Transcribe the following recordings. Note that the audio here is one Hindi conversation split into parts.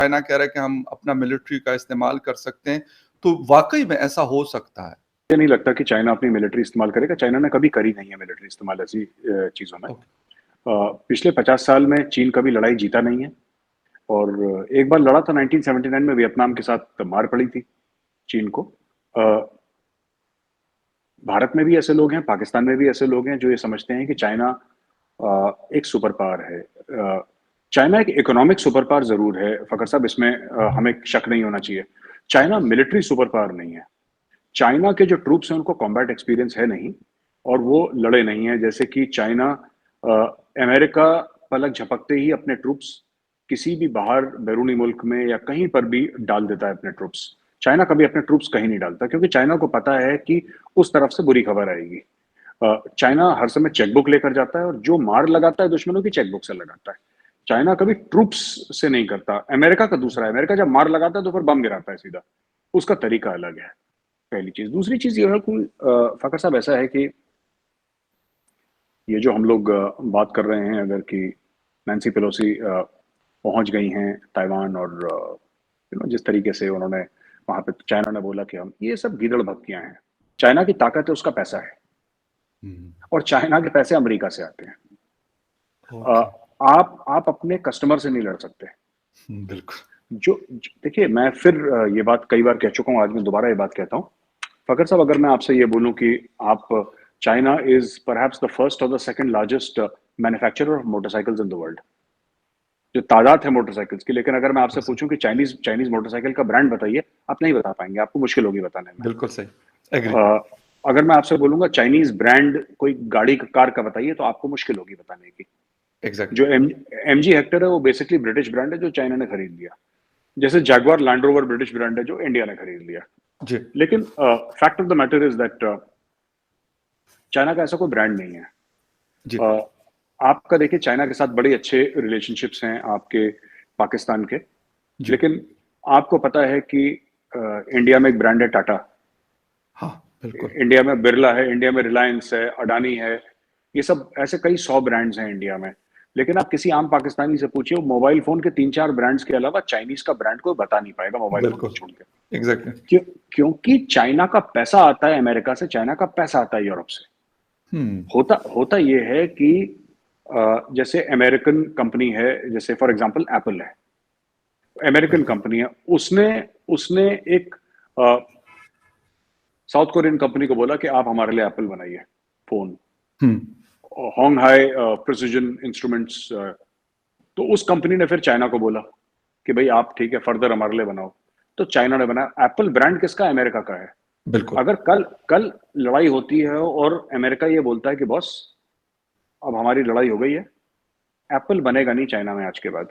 चाइना कह रहा है कि हम अपना मिलिट्री का इस्तेमाल कर सकते हैं, तो वाक़ई में ऐसा हो सकता है? मुझे नहीं लगता कि चाइना अपनी मिलिट्री इस्तेमाल करेगा। चाइना ने कभी करी नहीं है मिलिट्री इस्तेमाल ऐसी चीज़ों में। ओके। पिछले 50 साल में चीन कभी लड़ाई जीता नहीं है, और एक बार लड़ा था 1979 में वियतनाम के साथ, मार पड़ी थी चीन को। अ, भारत में भी ऐसे लोग हैं, पाकिस्तान में भी ऐसे लोग हैं जो ये समझते हैं कि चाइना एक सुपर पावर है। चाइना एक इकोनॉमिक सुपर पावर जरूर है फकर साहब, इसमें हमें शक नहीं होना चाहिए। चाइना मिलिट्री सुपर पावर नहीं है। चाइना के जो ट्रूप्स हैं उनको कॉम्बैट एक्सपीरियंस है नहीं, और वो लड़े नहीं है। जैसे कि चाइना, अमेरिका पलक झपकते ही अपने ट्रूप्स किसी भी बाहर बैरूनी मुल्क में या कहीं पर भी डाल देता है अपने ट्रूप्स। चाइना कभी अपने ट्रूप्स कहीं नहीं डालता, क्योंकि चाइना को पता है कि उस तरफ से बुरी खबर आएगी। चाइना हर समय चेकबुक लेकर जाता है, और जो मार लगाता है दुश्मनों की चेकबुक से लगाता है। चाइना कभी ट्रूप्स से नहीं करता। अमेरिका का दूसरा है, अमेरिका जब मार लगाता है तो फिर बम गिराता है सीधा। उसका तरीका अलग है, पहली चीज। दूसरी चीज ये है कि फकर साहब, ऐसा है कि ये जो हम लोग बात कर रहे हैं, अगर कि नैन्सी पेलोसी पहुंच गई हैं ताइवान, और जिस तरीके से उन्होंने वहां पे चाइना ने बोला कि हम, ये सब गीदड़ भक्तियां हैं। चाइना की ताकत है, उसका पैसा है, हुँ, और चाइना के पैसे अमेरिका से आते हैं। अ, ओके। आप अपने कस्टमर से नहीं लड़ सकते। हुँ, बिल्कुल। देखिए, मैं फिर ये बात कई बार कह चुका हूँ, आज मैं दोबारा ये बात कहता हूँ। फकर साहब, अगर मैं आपसे ये बोलूं कि आप, China is perhaps the first और the second largest manufacturer of motorcycles in the world, जो तादाद है मोटरसाइकिल्स की। लेकिन अगर मैं आपसे बिल्कुल सही, पूछूं कि चाइनीज चाइनीज मोटरसाइकिल का ब्रांड बताइए, आप नहीं बता पाएंगे, आपको मुश्किल होगी बताने में। बिल्कुल सही। एग्री। अगर मैं आपसे बोलूंगा चाइनीज ब्रांड कोई गाड़ी कार का बताइए, तो आपको मुश्किल होगी बताने की। जो एग्ज़ैक्टली। एम जी हेक्टर है, वो बेसिकली ब्रिटिश ब्रांड है जो चाइना ने खरीद लिया। जैसे Jaguar land rover British brand है जो इंडिया ने खरीद लिया। जी, लेकिन fact of the matter is that China का ऐसा कोई ब्रांड नहीं है। जी, अ, आपका देखिए, चाइना के साथ बड़े अच्छे रिलेशनशिप्स हैं आपके, पाकिस्तान के। जी। लेकिन आपको पता है कि इंडिया में एक ब्रांड है टाटा, हाँ, बिल्कुल। इंडिया में बिरला है, इंडिया में रिलायंस है, अडानी है। ये सब ऐसे कई 100 ब्रांड्स हैं इंडिया में। लेकिन आप किसी आम पाकिस्तानी से पूछिए, वो मोबाइल फोन के 3-4 ब्रांड्स के अलावा चाइनीज का ब्रांड कोई बता नहीं पाएगा, मोबाइल फोन को बिल्कुल, छोड़ के। एग्ज़ैक्टली। क्यों? क्योंकि चाइना का पैसा आता है अमेरिका से, चाइना का पैसा आता है यूरोप से। हुँ, होता होता ये है कि जैसे अमेरिकन कंपनी है, जैसे फॉर एग्जांपल एप्पल है, अमेरिकन बिल्कुल। कंपनी है। उसने उसने एक साउथ कोरियन कंपनी को बोला कि आप हमारे लिए एप्पल बनाइए फोन, हुँ, होंग हाई प्रिसिजन इंस्ट्रूमेंट्स। तो उस कंपनी ने फिर चाइना को बोला कि भाई आप ठीक है, फर्दर हमारे लिए बनाओ। तो चाइना ने बनाया। एप्पल ब्रांड किसका है? अमेरिका का है। बिल्कुल, अगर कल कल लड़ाई होती है और अमेरिका ये बोलता है कि बॉस अब हमारी लड़ाई हो गई है, एप्पल बनेगा नहीं चाइना में आज के बाद।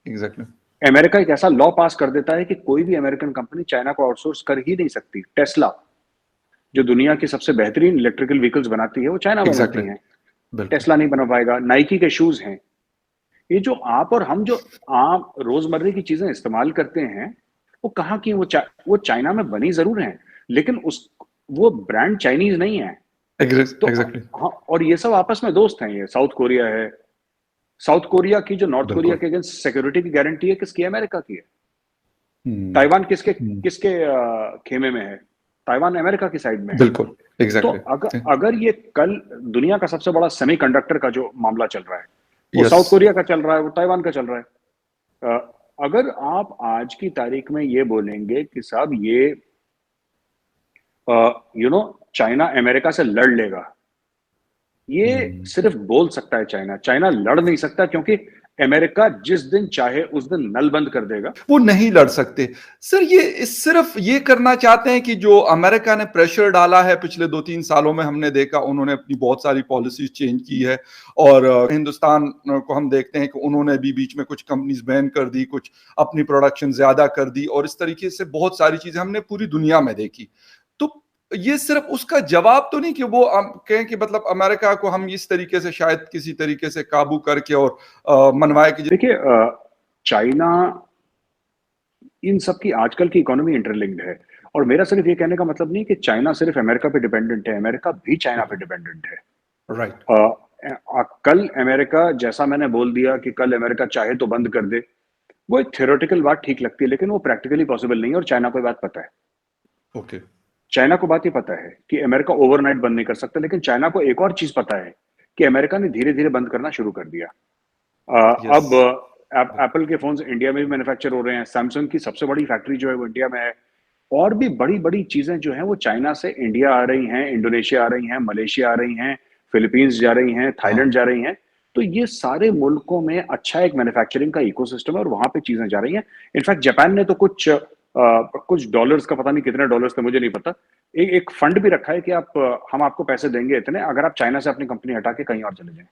एग्ज़ैक्टली। अमेरिका एक ऐसा लॉ पास कर देता है कि कोई भी अमेरिकन कंपनी चाइना को आउटसोर्स कर ही नहीं सकती। टेस्ला, जो दुनिया की सबसे बेहतरीन इलेक्ट्रिकल व्हीकल्स बनाती है, वो चाइना में बनती एग्ज़ैक्टली, हैं। बिल्कुल। टेस्ला नहीं बना पाएगा। नाइकी के शूज हैं। ये जो आप और हम जो आम रोजमर्रे की चीजें इस्तेमाल करते हैं, वो कहाँ की? वो चाइना में बनी जरूर हैं, लेकिन उस वो ब्रांड चाइनीज नहीं है। तो एग्ज़ैक्टली, हाँ, और ये सब आपस में दोस्त हैं। ये साउथ कोरिया है। साउथ कोरिया की जो नॉर्थ कोरिया बिल्कुल। के अगेंस्ट सिक्योरिटी की गारंटी है, किसकी है? अमेरिका की है। हुँ, ताइवान किसके हुँ, किसके खेमे में है? ताइवान अमेरिका की साइड में है। बिल्कुल, तो एग्ज़ैक्टली। अगर ये कल दुनिया का सबसे बड़ा सेमीकंडक्टर का जो मामला चल रहा है, वो यस, साउथ कोरिया का चल रहा है, वो ताइवान का चल रहा है। अगर आप आज की तारीख में ये बोलेंगे कि साहब ये चाइना अमेरिका से लड़ लेगा, ये हुँ। सिर्फ बोल सकता है। चाइना चाइना लड़ नहीं सकता, क्योंकि अमेरिका जिस दिन चाहे उस दिन नल बंद कर देगा। वो नहीं लड़ सकते। सर ये सिर्फ़ ये करना चाहते हैं कि जो अमेरिका ने प्रेशर डाला है पिछले 2-3 सालों में हमने देखा उन्होंने अपनी बहुत सारी पॉलिसीज़ चेंज की है और हिंदुस्तान को हम देखते हैं कि उन्होंने भी बीच में कुछ कंपनीज़ बैन कर दी, कुछ अपनी प्रोडक्शन ज़्यादा कर दी और इस तरीके से बहुत सारी चीज़ें हमने पूरी दुनिया में देखी। तो ये सिर्फ़ उसका जवाब तो नहीं कि वो कहें कि मतलब अमेरिका को हम इस तरीके से शायद किसी तरीके से काबू करके और मनवाएँ कि देखिए, चाइना, इन सब की आजकल की इकोनॉमी इंटरलिंक्ड है। और मेरा सिर्फ ये कहने का मतलब नहीं कि चाइना सिर्फ अमेरिका पे डिपेंडेंट है, अमेरिका भी चाइना पे डिपेंडेंट है। राइट, कल अमेरिका, जैसा मैंने बोल दिया कि कल अमेरिका चाहे तो बंद कर दे, वो एक थ्योरेटिकल बात ठीक लगती है, लेकिन वो प्रैक्टिकली पॉसिबल नहीं है और चाइना को ये बात पता है। ओके। चाइना को बात ये पता है कि अमेरिका ओवरनाइट बंद नहीं कर सकता, लेकिन चाइना को एक और चीज़ पता है कि अमेरिका ने धीरे-धीरे बंद करना शुरू कर दिया। यस। अब एप्पल के फ़ोन्स इंडिया में भी मैन्युफैक्चर हो रहे हैं, सैमसंग की सबसे बड़ी फैक्ट्री जो है वो इंडिया में है और भी बड़ी-बड़ी चीज़ें जो हैं वो चाइना से इंडिया आ रही हैं, इंडोनेशिया आ रही हैं, मलेशिया आ रही हैं, फिलीपींस जा रही हैं, थाईलैंड हाँ। जा रही हैं। तो ये सारे मुल्कों में अच्छा एक मैन्युफैक्चरिंग का इकोसिस्टम है और वहाँ पे चीज़ें जा रही हैं। इनफैक्ट जापान ने तो कुछ डॉलर्स का पता नहीं कितने डॉलर्स थे मुझे नहीं पता। एक फंड भी रखा है कि हम आपको पैसे देंगे इतने अगर आप चाइना से अपनी कंपनी हटा के कहीं और चले जाएँ।